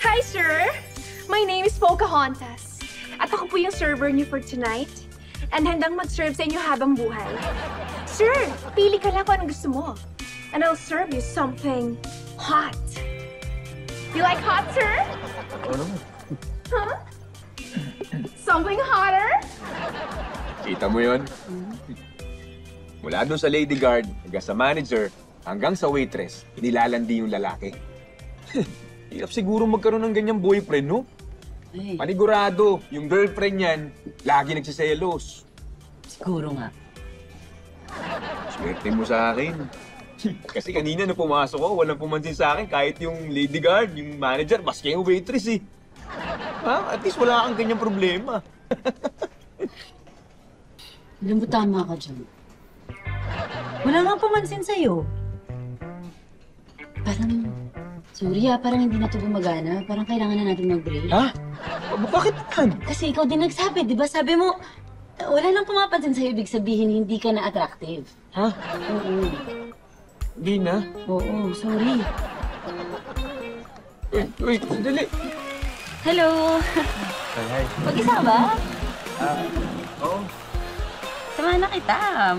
Hi, sir! My name is Pocahontas. At ako po yung server niyo for tonight. And handang mag-serve sa inyo habang buhay. Sir, pili ka lang kung anong gusto mo. And I'll serve you something hot. You like hot, sir? Ano? Huh? Something hotter? Kita mo yun? Mula doon sa lady guard, hanggang sa manager, hanggang sa waitress, inilalandi yung lalaki. Hirap siguro magkaroon ng ganyang boyfriend, no? Ay, Panigurado, yung girlfriend niyan, lagi nagsiselos. siguro nga. Swerte mo sa akin. Kasi kanina nung pumasok ko, walang pumansin sa akin kahit yung lady guard, yung manager, maski yung waitress eh. Ha? At least wala kang ganyang problema. Alam mo, tama ka dyan. Wala nga pumansin sa'yo. Parang hindi na ito gumagana. Parang kailangan na natin mag-break. Ha? Bakit naman? Kasi ikaw din nagsabi, di ba? Sabi mo, wala nang pumapansin sa'yo, ibig sabihin hindi ka na attractive. Ha? Oo. Hindi na. Oo, sorry. Wait, dali. Hello! Hi. Mag-isa ba? Oo. Samahan na kita.